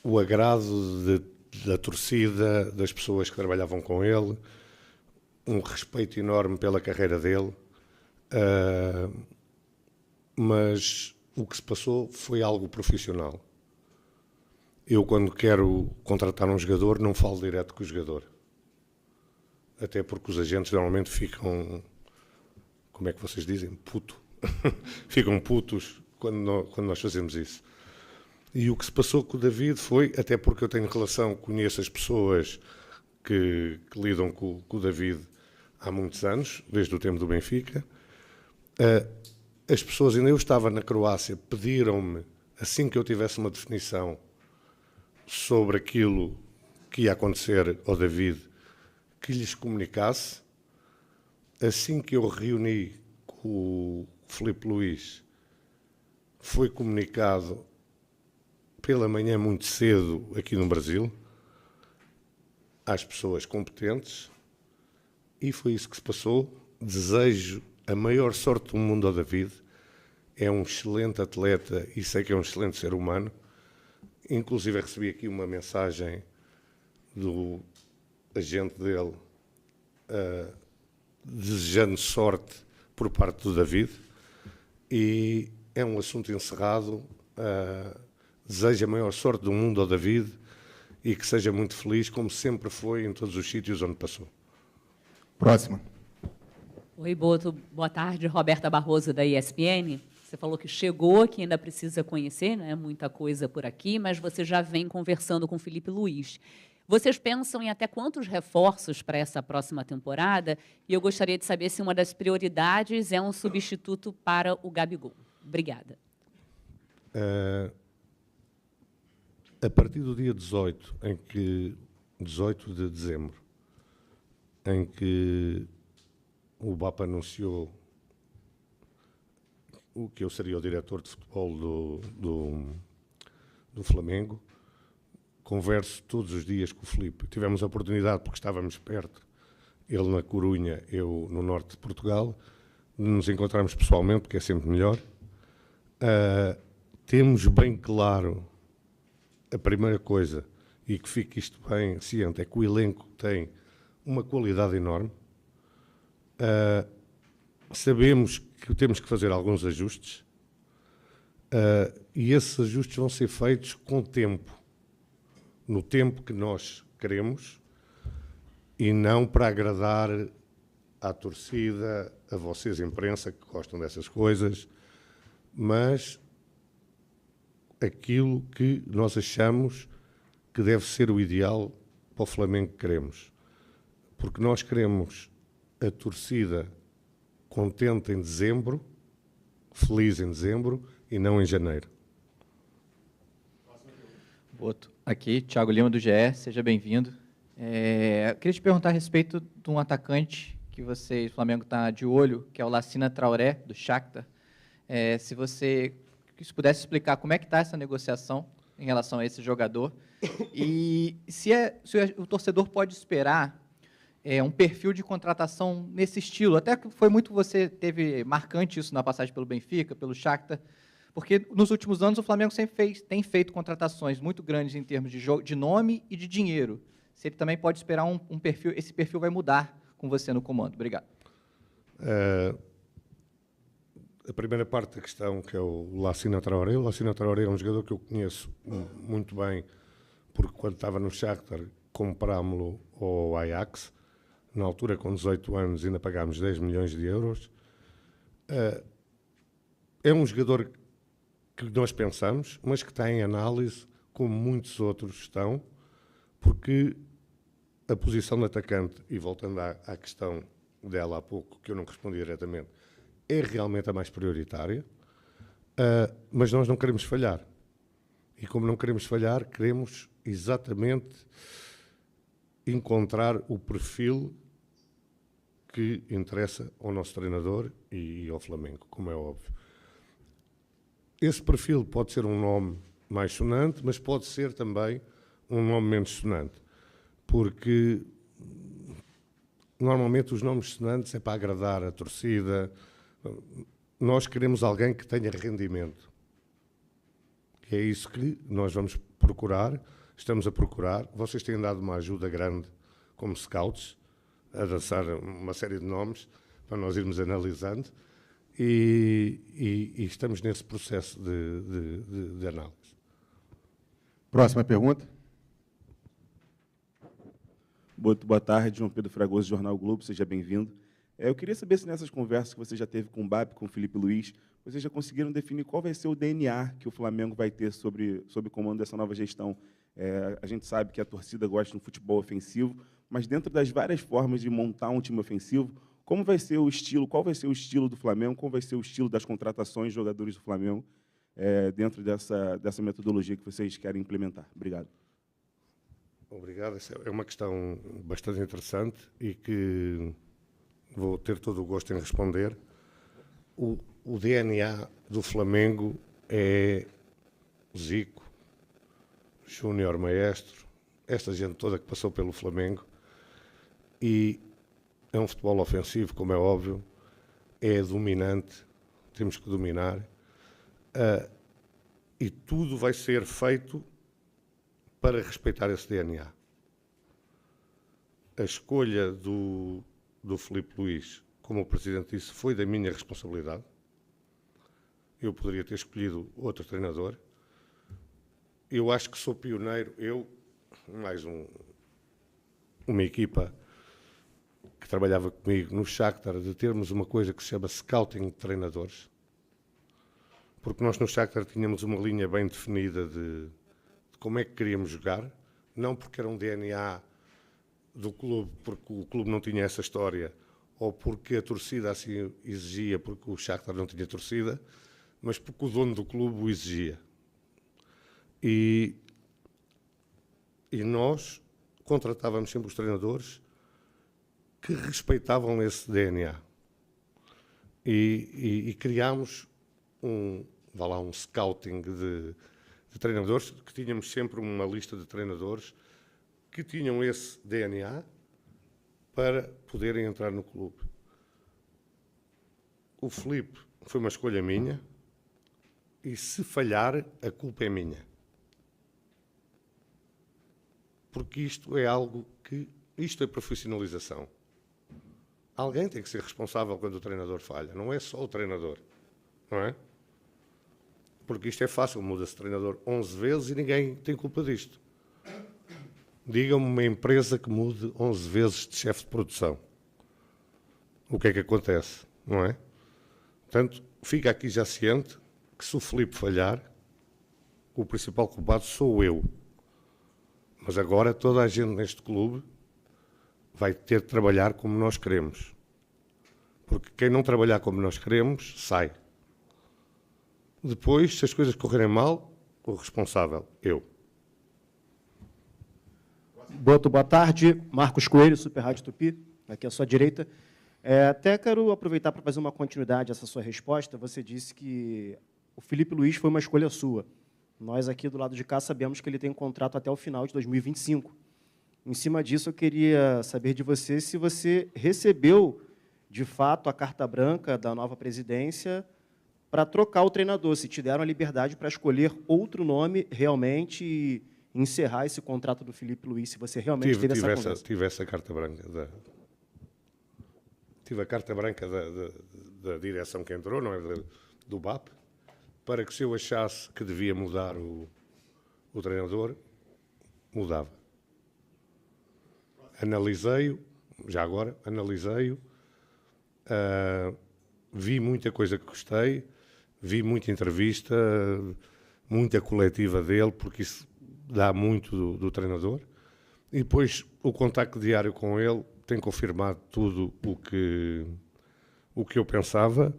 o agrado da torcida, das pessoas que trabalhavam com ele, um respeito enorme pela carreira dele, mas o que se passou foi algo profissional. Eu, quando quero contratar um jogador, não falo direto com o jogador. Até porque os agentes normalmente ficam, como é que vocês dizem? Puto. Ficam putos quando nós fazemos isso. E o que se passou com o David foi, até porque eu tenho relação, conheço as pessoas que lidam com o David há muitos anos, desde o tempo do Benfica. As pessoas, ainda eu estava na Croácia, pediram-me, assim que eu tivesse uma definição sobre aquilo que ia acontecer ao David, que lhes comunicasse. Assim que eu reuni com o Filipe Luís, foi comunicado pela manhã muito cedo aqui no Brasil, às pessoas competentes, e foi isso que se passou. Desejo a maior sorte do mundo ao David. É um excelente atleta e sei que é um excelente ser humano. Inclusive recebi aqui uma mensagem do agente dele desejando sorte por parte do David, e é um assunto encerrado. Desejo a maior sorte do mundo ao David e que seja muito feliz, como sempre foi em todos os sítios onde passou. Próxima. Oi, Boto. Boa tarde, Roberta Barroso, da ESPN. Você falou que chegou, que ainda precisa conhecer, né? Muita coisa por aqui, mas você já vem conversando com o Filipe Luís. Vocês pensam em até quantos reforços para essa próxima temporada? E eu gostaria de saber se uma das prioridades é um substituto para o Gabigol. Obrigada. A partir do dia 18 de dezembro, em que o BAP anunciou o que eu seria o diretor de futebol do Flamengo, converso todos os dias com o Filipe. Tivemos a oportunidade, porque estávamos perto, ele na Corunha, eu no norte de Portugal, de nos encontrarmos pessoalmente, porque é sempre melhor. Temos bem claro a primeira coisa, e que fique isto bem ciente, é que o elenco tem uma qualidade enorme. Sabemos que temos que fazer alguns ajustes, e esses ajustes vão ser feitos com tempo, no tempo que nós queremos, e não para agradar à torcida, a vocês, imprensa, que gostam dessas coisas, mas aquilo que nós achamos que deve ser o ideal para o Flamengo que queremos. Porque nós queremos a torcida contente em dezembro, feliz em dezembro e não em janeiro. Boto. Aqui, Thiago Lima, do GE, seja bem-vindo. Queria te perguntar a respeito de um atacante que o Flamengo está de olho, que é o Lassina Traoré, do Shakhtar. Se pudesse explicar como é que está essa negociação em relação a esse jogador e se o torcedor pode esperar um perfil de contratação nesse estilo. Até que foi muito, você teve marcante isso na passagem pelo Benfica, pelo Shakhtar, porque nos últimos anos o Flamengo sempre tem feito contratações muito grandes em termos de nome e de dinheiro. Se ele também pode esperar um perfil, esse perfil vai mudar com você no comando. Obrigado. A primeira parte da questão, que é o Lassina Traoré. O Lassina Traoré é um jogador que eu conheço muito bem, porque quando estava no Shakhtar, comprámo-lo ao Ajax. Na altura, com 18 anos, ainda pagámos 10 milhões de euros. É um jogador que nós pensamos, mas que está em análise, como muitos outros estão, porque a posição de atacante, e voltando à questão dela há pouco, que eu não respondi diretamente, é realmente a mais prioritária, mas nós não queremos falhar. E como não queremos falhar, queremos exatamente encontrar o perfil que interessa ao nosso treinador e ao Flamengo, como é óbvio. Esse perfil pode ser um nome mais sonante, mas pode ser também um nome menos sonante, porque normalmente os nomes sonantes é para agradar a torcida. Nós queremos alguém que tenha rendimento. E é isso que nós vamos procurar, estamos a procurar. Vocês têm dado uma ajuda grande como scouts, a lançar uma série de nomes para nós irmos analisando e estamos nesse processo de análise. Próxima pergunta. Boa tarde, João Pedro Fragoso, Jornal Globo, seja bem-vindo. Eu queria saber se nessas conversas que você já teve com o BAP, com o Felipe Luiz, vocês já conseguiram definir qual vai ser o DNA que o Flamengo vai ter sob o comando dessa nova gestão. A gente sabe que a torcida gosta de um futebol ofensivo, mas dentro das várias formas de montar um time ofensivo, como vai ser o estilo, qual vai ser o estilo do Flamengo, qual vai ser o estilo das contratações de jogadores do Flamengo dentro dessa metodologia que vocês querem implementar? Obrigado. Obrigado. Essa é uma questão bastante interessante e que vou ter todo o gosto em responder. O DNA do Flamengo é Zico, Júnior Maestro, esta gente toda que passou pelo Flamengo, e é um futebol ofensivo, como é óbvio, é dominante, temos que dominar, e tudo vai ser feito para respeitar esse DNA. A escolha do Felipe Luiz, como o Presidente disse, foi da minha responsabilidade. Eu poderia ter escolhido outro treinador. Eu acho que sou pioneiro, eu, mais uma equipa que trabalhava comigo no Shakhtar, de termos uma coisa que se chama scouting de treinadores, porque nós no Shakhtar tínhamos uma linha bem definida de como é que queríamos jogar, não porque era um DNA do clube, porque o clube não tinha essa história, ou porque a torcida assim exigia, porque o Shakhtar não tinha torcida, mas porque o dono do clube o exigia. E nós contratávamos sempre os treinadores que respeitavam esse DNA. E criámos um scouting de treinadores, que tínhamos sempre uma lista de treinadores que tinham esse DNA para poderem entrar no clube. O Felipe foi uma escolha minha e, se falhar, a culpa é minha. Porque isto é algo que... Isto é profissionalização. Alguém tem que ser responsável quando o treinador falha. Não é só o treinador. Não é? Porque isto é fácil. Muda-se treinador 11 vezes e ninguém tem culpa disto. Diga-me uma empresa que mude 11 vezes de chefe de produção. O que é que acontece? Não é? Portanto, fica aqui já ciente que, se o Felipe falhar, o principal culpado sou eu. Mas agora toda a gente neste clube vai ter de trabalhar como nós queremos. Porque quem não trabalhar como nós queremos, sai. Depois, se as coisas correrem mal, o responsável, eu. Boa tarde, Marcos Coelho, Super Rádio Tupi, aqui à sua direita. Até quero aproveitar para fazer uma continuidade a essa sua resposta. Você disse que o Felipe Luiz foi uma escolha sua. Nós aqui do lado de cá sabemos que ele tem um contrato até o final de 2025. Em cima disso, eu queria saber de você se você recebeu, de fato, a carta branca da nova presidência para trocar o treinador, se te deram a liberdade para escolher outro nome realmente e encerrar esse contrato do Felipe Luiz, se você realmente teve essa conversa. Tive essa carta branca tive a carta branca da direção que entrou, não é, do BAP, para que, se eu achasse que devia mudar o treinador, mudava. Analisei-o, já agora, vi muita coisa que gostei, vi muita entrevista, muita coletiva dele, porque isso dá muito do treinador, e depois o contacto diário com ele tem confirmado tudo o que eu pensava,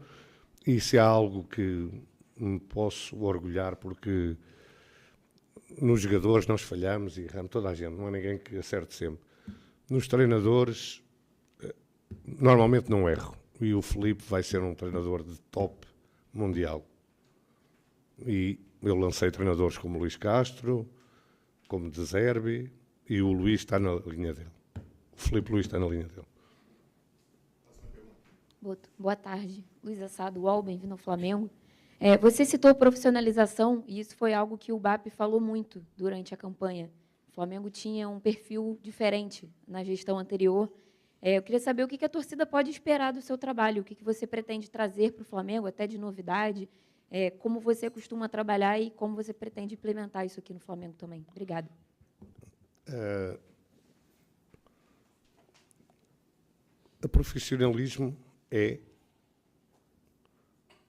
e se há algo que me posso orgulhar, porque nos jogadores nós falhamos e erramos, toda a gente, não há ninguém que acerte sempre. Nos treinadores, normalmente não erro, e o Felipe vai ser um treinador de top mundial. E eu lancei treinadores como Luís Castro, como De Zerbi, e o Luís está na linha dele. O Felipe Luiz está na linha dele. Boa tarde, Luiz Assado, UOL, bem-vindo ao Flamengo. Você citou profissionalização, e isso foi algo que o BAP falou muito durante a campanha. O Flamengo tinha um perfil diferente na gestão anterior. Eu queria saber o que a torcida pode esperar do seu trabalho, o que você pretende trazer para o Flamengo, até de novidade, como você costuma trabalhar e como você pretende implementar isso aqui no Flamengo também. Obrigada. O profissionalismo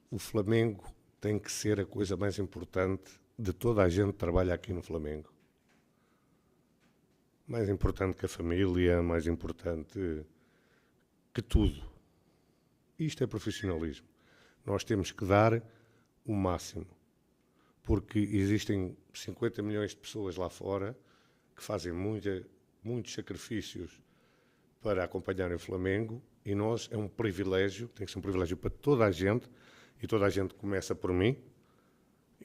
o Flamengo tem que ser a coisa mais importante de toda a gente que trabalha aqui no Flamengo. Mais importante que a família, mais importante que tudo. Isto é profissionalismo. Nós temos que dar o máximo, porque existem 50 milhões de pessoas lá fora que fazem muitos sacrifícios para acompanharem o Flamengo, e nós é um privilégio, tem que ser um privilégio para toda a gente, e toda a gente começa por mim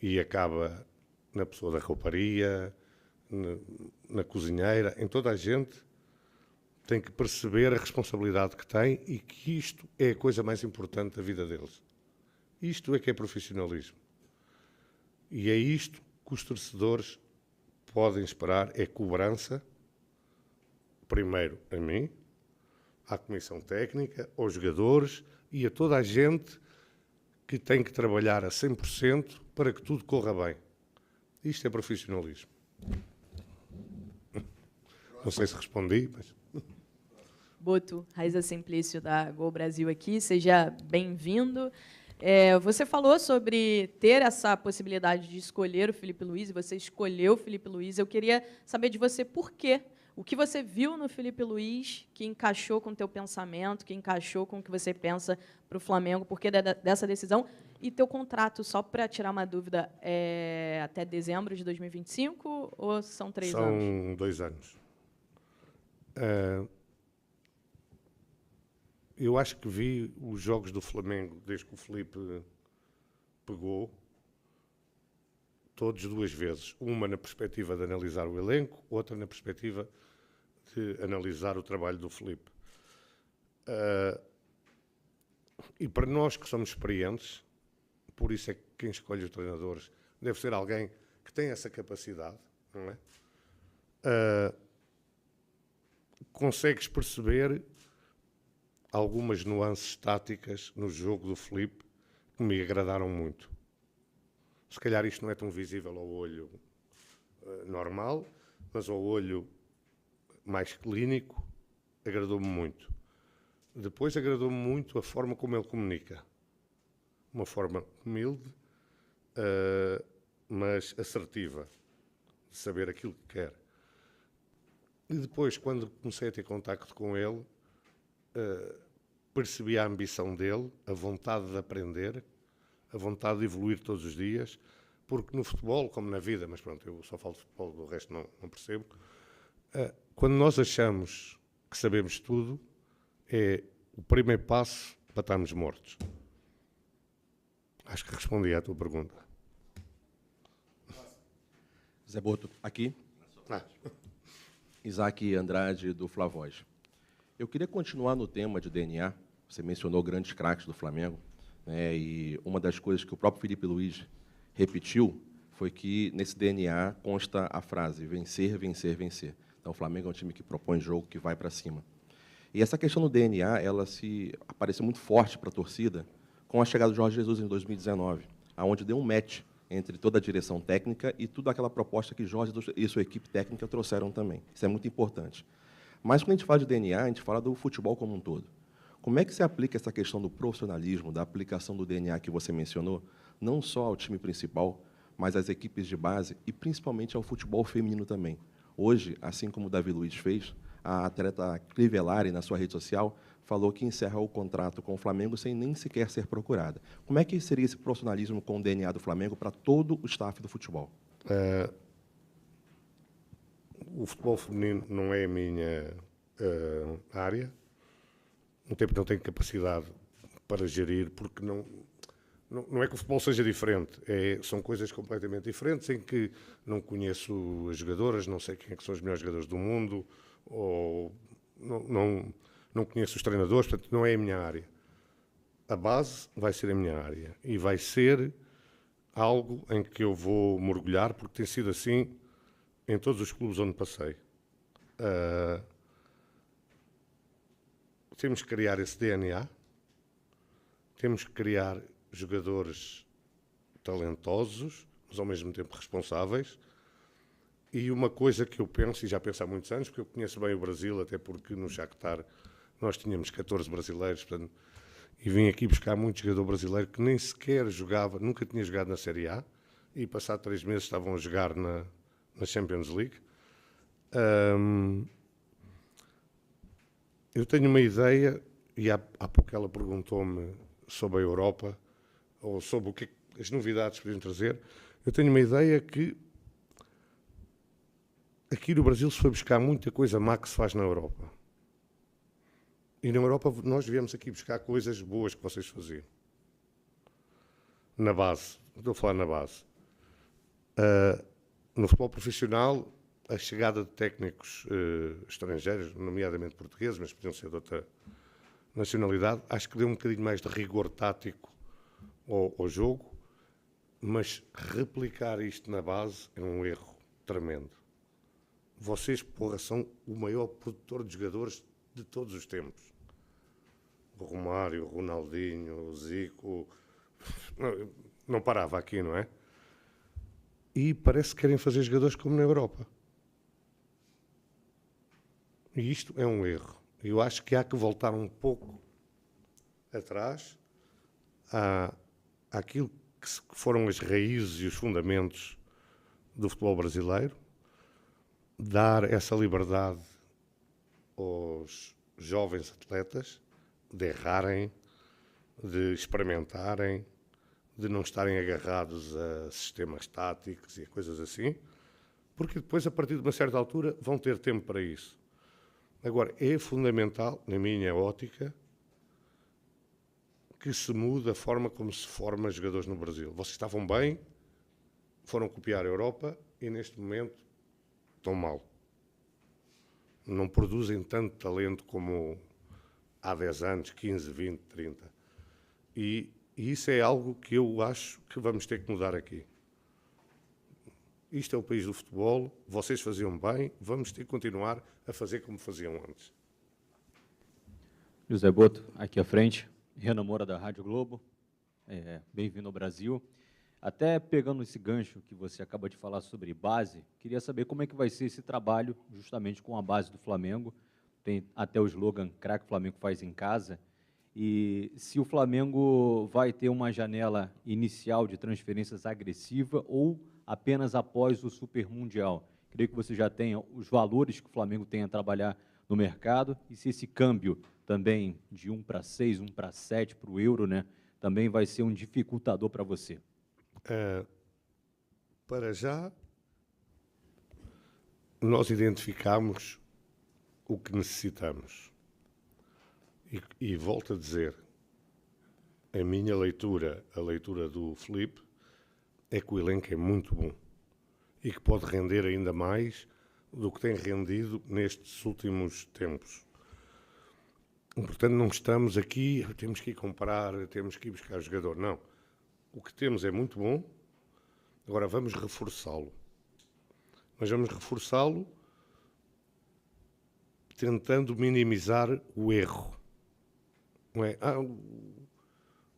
e acaba na pessoa da rouparia, na cozinheira, em toda a gente tem que perceber a responsabilidade que tem e que isto é a coisa mais importante da vida deles. Isto é que é profissionalismo. E é isto que os torcedores podem esperar, é cobrança, primeiro a mim, à comissão técnica, aos jogadores e a toda a gente que tem que trabalhar a 100% para que tudo corra bem. Isto é profissionalismo. Não sei se respondi, mas... Boto, Raiza Simplício, da Gol Brasil aqui. Seja bem-vindo. Você falou sobre ter essa possibilidade de escolher o Filipe Luís, e você escolheu o Filipe Luís. Eu queria saber de você por quê. O que você viu no Filipe Luís que encaixou com o teu pensamento, que encaixou com o que você pensa para o Flamengo, por que dessa decisão? E teu contrato, só para tirar uma dúvida, é até dezembro de 2025 ou são 3 anos? São 2 anos. Eu acho que vi os jogos do Flamengo desde que o Filipe pegou, todos 2 vezes. Uma na perspectiva de analisar o elenco, outra na perspectiva de analisar o trabalho do Filipe. E para nós que somos experientes, por isso é que quem escolhe os treinadores deve ser alguém que tem essa capacidade, não é? Consegues perceber algumas nuances táticas no jogo do Filipe que me agradaram muito. Se calhar isto não é tão visível ao olho normal, mas ao olho mais clínico agradou-me muito. Depois agradou-me muito a forma como ele comunica. Uma forma humilde, mas assertiva, de saber aquilo que quer. E depois, quando comecei a ter contacto com ele, percebi a ambição dele, a vontade de aprender, a vontade de evoluir todos os dias, porque no futebol, como na vida, mas pronto, eu só falo de futebol, do resto não percebo, quando nós achamos que sabemos tudo, é o primeiro passo para estarmos mortos. Acho que respondi à tua pergunta. Zé Boto, aqui. Isaac Andrade, do Flavoz. Eu queria continuar no tema de DNA. Você mencionou grandes craques do Flamengo, né, e uma das coisas que o próprio Filipe Luís repetiu foi que nesse DNA consta a frase vencer, vencer, vencer. Então, o Flamengo é um time que propõe jogo, que vai para cima. E essa questão do DNA, ela apareceu muito forte para a torcida com a chegada do Jorge Jesus em 2019, aonde deu um match entre toda a direção técnica e toda aquela proposta que Jorge e sua equipe técnica trouxeram também. Isso é muito importante. Mas, quando a gente fala de DNA, a gente fala do futebol como um todo. Como é que se aplica essa questão do profissionalismo, da aplicação do DNA que você mencionou, não só ao time principal, mas às equipes de base e, principalmente, ao futebol feminino também? Hoje, assim como o Davi Luiz fez, a atleta Crivellari, na sua rede social, falou que encerra o contrato com o Flamengo sem nem sequer ser procurada. Como é que seria esse profissionalismo com o DNA do Flamengo para todo o staff do futebol? O futebol feminino não é a minha área. Não tenho capacidade para gerir, porque não é que o futebol seja diferente. São coisas completamente diferentes, em que não conheço as jogadoras, não sei quem é que são os melhores jogadores do mundo, ou não conheço os treinadores, portanto, não é a minha área. A base vai ser a minha área. E vai ser algo em que eu vou mergulhar, porque tem sido assim em todos os clubes onde passei. Temos que criar esse DNA, temos que criar jogadores talentosos, mas ao mesmo tempo responsáveis. E uma coisa que eu penso, e já penso há muitos anos, porque eu conheço bem o Brasil, até porque no Shakhtar nós tínhamos 14 brasileiros, portanto, e vim aqui buscar muito jogador brasileiro que nem sequer jogava, nunca tinha jogado na Série A, e passado 3 meses estavam a jogar na Champions League. Eu tenho uma ideia, e há pouco ela perguntou-me sobre a Europa, ou sobre o que as novidades podiam trazer. Eu tenho uma ideia que aqui no Brasil se foi buscar muita coisa má que se faz na Europa. E na Europa nós viemos aqui buscar coisas boas que vocês faziam. Na base, estou a falar na base. No futebol profissional, a chegada de técnicos estrangeiros, nomeadamente portugueses, mas podiam ser de outra nacionalidade, acho que deu um bocadinho mais de rigor tático ao jogo, mas replicar isto na base é um erro tremendo. Vocês, porra, são o maior produtor de jogadores de todos os tempos. O Romário, o Ronaldinho, o Zico... Não parava aqui, não é? E parece que querem fazer jogadores como na Europa. E isto é um erro. Eu acho que há que voltar um pouco atrás àquilo que foram as raízes e os fundamentos do futebol brasileiro, dar essa liberdade aos jovens atletas de errarem, de experimentarem, de não estarem agarrados a sistemas táticos e coisas assim, porque depois, a partir de uma certa altura, vão ter tempo para isso. Agora, é fundamental, na minha ótica, que se mude a forma como se forma jogadores no Brasil. Vocês estavam bem, foram copiar a Europa e, neste momento, estão mal. Não produzem tanto talento como há 10 anos, 15, 20, 30. E isso é algo que eu acho que vamos ter que mudar aqui. Isto é o país do futebol, vocês faziam bem, vamos ter que continuar a fazer como faziam antes. José Boto, aqui à frente, Renan Moura da Rádio Globo, bem-vindo ao Brasil. Até pegando esse gancho que você acaba de falar sobre base, queria saber como é que vai ser esse trabalho justamente com a base do Flamengo. Tem até o slogan "Craque Flamengo faz em casa". E se o Flamengo vai ter uma janela inicial de transferências agressiva ou apenas após o Super Mundial. Creio que você já tenha os valores que o Flamengo tem a trabalhar no mercado e se esse câmbio também de 1 para 6, 1 para 7 para o euro, né, também vai ser um dificultador para você. Para já, nós identificamos o que necessitamos. E volto a dizer, a minha leitura, a leitura do Filipe, é que o elenco é muito bom e que pode render ainda mais do que tem rendido nestes últimos tempos. Portanto, não estamos aqui, temos que ir comprar, temos que ir buscar jogador. Não. O que temos é muito bom, agora vamos reforçá-lo. Mas vamos reforçá-lo tentando minimizar o erro. Não é?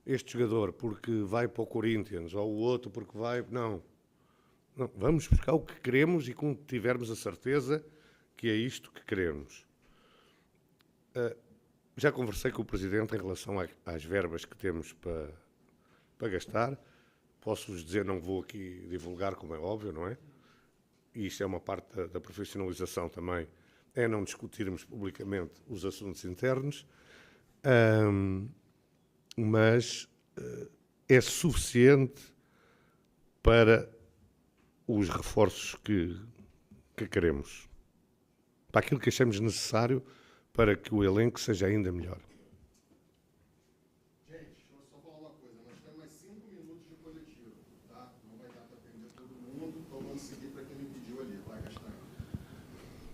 Este jogador porque vai para o Corinthians, ou o outro porque vai... Não. Vamos buscar o que queremos e quando tivermos a certeza que é isto que queremos. Já conversei com o Presidente em relação às verbas que temos para gastar. Posso-vos dizer, não vou aqui divulgar, como é óbvio, não é? E isto é uma parte da profissionalização também, é não discutirmos publicamente os assuntos internos. Mas é suficiente para os reforços que queremos, para aquilo que achamos necessário para que o elenco seja ainda melhor. Gente, deixa eu só falar uma coisa, nós temos mais 5 minutos de coletivo, tá? Não vai dar para atender todo mundo, então vamos seguir para quem me pediu ali. Vai, Castanha.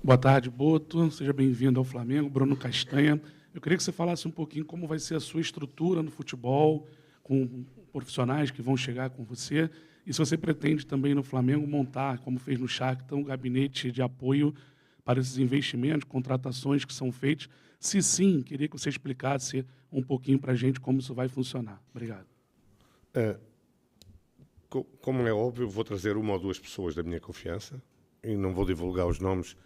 Boa tarde, Boto. Seja bem-vindo ao Flamengo. Bruno Castanha. Eu queria que você falasse um pouquinho como vai ser a sua estrutura no futebol, com profissionais que vão chegar com você, E se você pretende também no Flamengo montar, como fez no Shakhtar, um gabinete de apoio para esses investimentos, contratações que são feitas. Se sim, queria que você explicasse um pouquinho para a gente como isso vai funcionar. Obrigado. Como é óbvio, vou trazer uma ou duas pessoas da minha confiança e não vou divulgar os nomes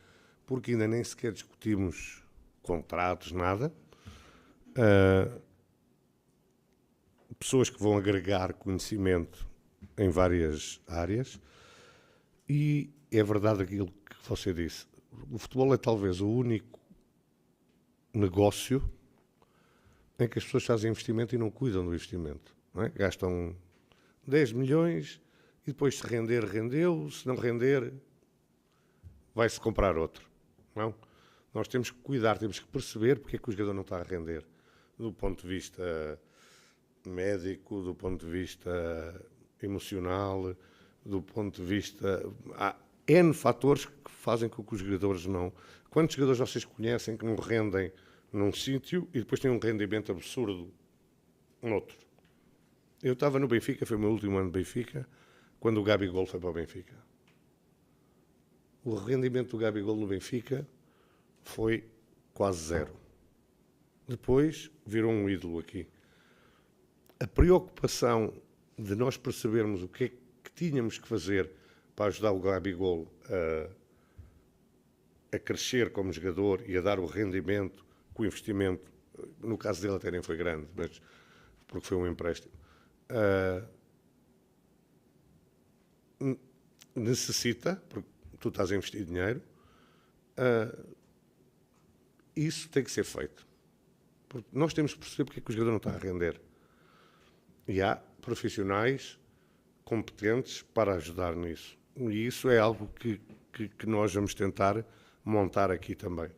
porque ainda nem sequer discutimos contratos, nada. Pessoas que vão agregar conhecimento em várias áreas e é verdade aquilo que você disse. O futebol é talvez o único negócio em que as pessoas fazem investimento e não cuidam do investimento. Não é? Gastam 10 milhões e depois se render, rendeu. Se não render, vai-se comprar outro. Não? Nós temos que cuidar, temos que perceber porque é que o jogador não está a render. Do ponto de vista médico, do ponto de vista emocional, do ponto de vista... Há N fatores que fazem com que os jogadores não... Quantos jogadores vocês conhecem que não rendem num sítio e depois têm um rendimento absurdo noutro? Eu estava no Benfica, foi o meu último ano de Benfica, quando o Gabigol foi para o Benfica. O rendimento do Gabigol no Benfica foi quase zero. Depois virou um ídolo aqui. A preocupação de nós percebermos o que é que tínhamos que fazer para ajudar o Gabigol a crescer como jogador e a dar o rendimento que o investimento, no caso dele até nem foi grande, mas porque foi um empréstimo, necessita, porque tu estás a investir dinheiro, isso tem que ser feito. Porque nós temos que perceber porque é que o jogador não está a render. E há profissionais competentes para ajudar nisso. E isso é algo que nós vamos tentar montar aqui também.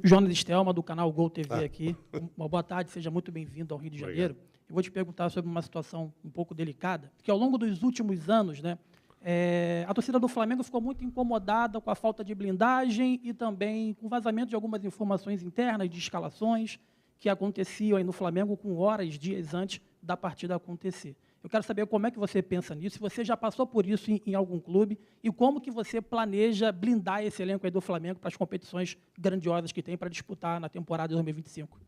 Jonas Stelman, do canal Gol TV aqui. Uma boa tarde, seja muito bem-vindo ao Rio de Janeiro. Eu vou te perguntar sobre uma situação um pouco delicada, porque ao longo dos últimos anos, né, a torcida do Flamengo ficou muito incomodada com a falta de blindagem e também com o vazamento de algumas informações internas de escalações que aconteciam aí no Flamengo com horas, dias antes da partida acontecer. Eu quero saber como é que você pensa nisso, se você já passou por isso em algum clube e como que você planeja blindar esse elenco aí do Flamengo para as competições grandiosas que tem para disputar na temporada de 2025.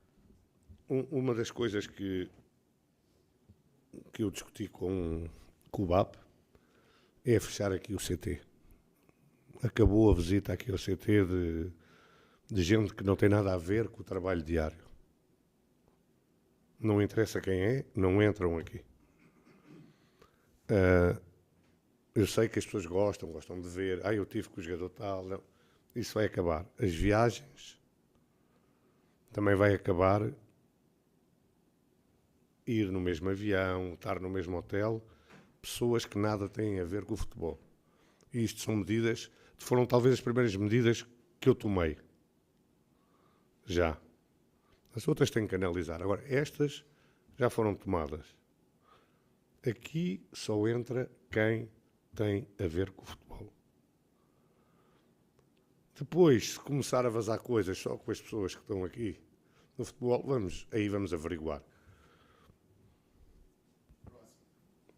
Uma das coisas que eu discuti com o BAP é fechar aqui o CT. Acabou a visita aqui ao CT de gente que não tem nada a ver com o trabalho diário. Não interessa quem é, não entram aqui. Eu sei que as pessoas gostam de ver. Eu tive com o jogador tal. Não. Isso vai acabar. As viagens também vai acabar. Ir no mesmo avião, estar no mesmo hotel, pessoas que nada têm a ver com o futebol. E isto são medidas, foram talvez as primeiras medidas que eu tomei. Já. As outras têm que analisar. Agora, estas já foram tomadas. Aqui só entra quem tem a ver com o futebol. Depois, se começar a vazar coisas só com as pessoas que estão aqui no futebol, vamos averiguar.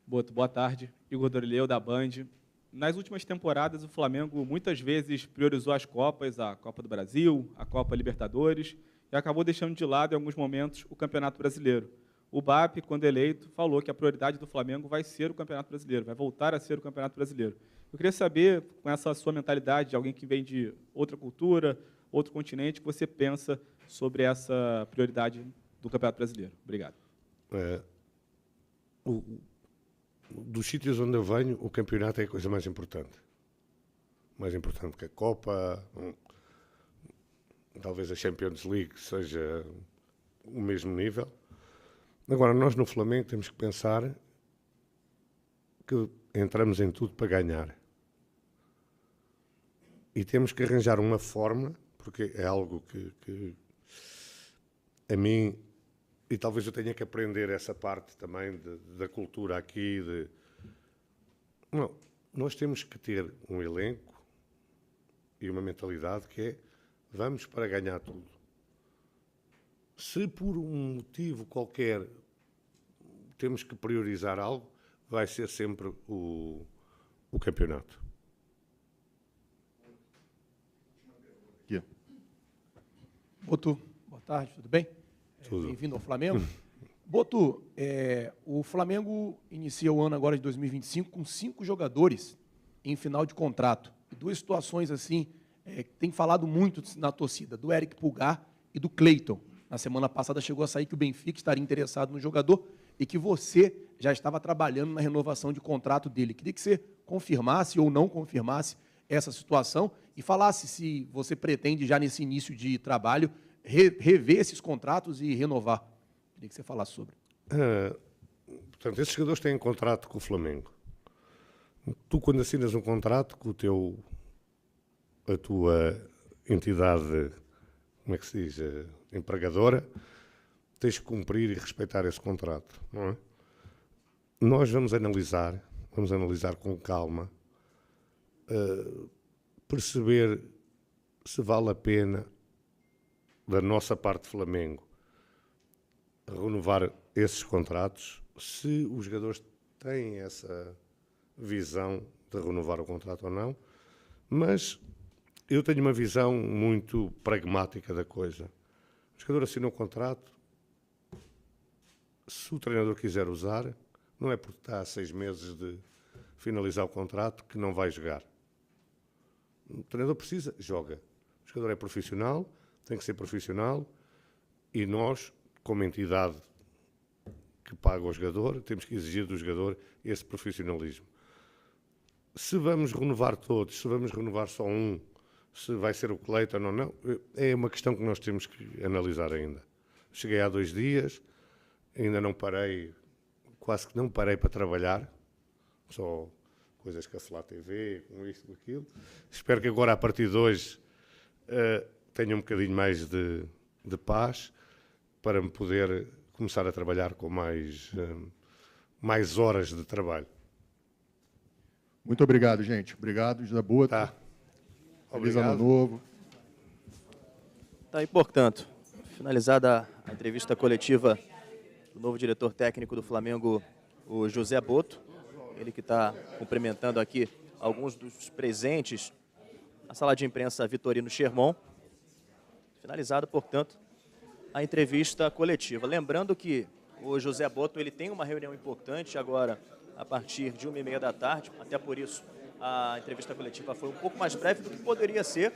Boa tarde, Igor Dorileu, da Band. Nas últimas temporadas, o Flamengo muitas vezes priorizou as Copas, a Copa do Brasil, a Copa Libertadores, e acabou deixando de lado, em alguns momentos, o Campeonato Brasileiro. O BAP, quando eleito, falou que a prioridade do Flamengo vai ser o Campeonato Brasileiro, vai voltar a ser o Campeonato Brasileiro. Eu queria saber, com essa sua mentalidade de alguém que vem de outra cultura, outro continente, o que você pensa sobre essa prioridade do Campeonato Brasileiro. Obrigado. Dos sítios onde eu venho, o campeonato é a coisa mais importante. Mais importante que a Copa, talvez a Champions League seja o mesmo nível. Agora, nós no Flamengo temos que pensar que entramos em tudo para ganhar. E temos que arranjar uma forma, porque é algo que a mim... E talvez eu tenha que aprender essa parte também da cultura aqui. Não, nós temos que ter um elenco e uma mentalidade que é vamos para ganhar tudo. Se por um motivo qualquer temos que priorizar algo, vai ser sempre o campeonato. Aqui. Boto, boa tarde, tudo bem? Tudo. Bem-vindo ao Flamengo. Boto, o Flamengo inicia o ano agora de 2025 com 5 jogadores em final de contrato. E 2 situações assim, que tem falado muito na torcida, do Eric Pulgar e do Cleiton. Na semana passada chegou a sair que o Benfica estaria interessado no jogador e que você já estava trabalhando na renovação de contrato dele. Queria que você confirmasse ou não confirmasse essa situação e falasse se você pretende, já nesse início de trabalho, rever esses contratos e renovar. Queria que você falasse sobre. Portanto, esses jogadores têm contrato com o Flamengo. Tu, quando assinas um contrato com a tua entidade, como é que se diz, empregadora, tens que cumprir e respeitar esse contrato, não é? Nós vamos analisar com calma, perceber se vale a pena, da nossa parte Flamengo, renovar esses contratos, se os jogadores têm essa visão de renovar o contrato ou não, mas eu tenho uma visão muito pragmática da coisa. O jogador assina um contrato, se o treinador quiser usar, não é porque está a 6 meses de finalizar o contrato que não vai jogar. O treinador precisa, joga. O jogador é profissional, tem que ser profissional, e nós, como entidade que paga o jogador, temos que exigir do jogador esse profissionalismo. Se vamos renovar todos, se vamos renovar só um, se vai ser o Cleiton ou não, é uma questão que nós temos que analisar ainda. Cheguei há 2 dias, ainda não parei, quase que não parei para trabalhar, só coisas que a Flá TV, com isto, com aquilo. Espero que agora, a partir de hoje, tenha um bocadinho mais de paz para me poder começar a trabalhar com mais horas de trabalho. Muito obrigado, gente. Obrigado, José Boto. Tá. Feliz Obrigado. ano novo. Tá aí, portanto, finalizada a entrevista coletiva do novo diretor técnico do Flamengo, o José Boto, ele que está cumprimentando aqui alguns dos presentes na sala de imprensa Vitorino Schermon. Finalizada, portanto, a entrevista coletiva. Lembrando que o José Boto ele tem uma reunião importante agora a partir de 1h30 da tarde, até por isso a entrevista coletiva foi um pouco mais breve do que poderia ser,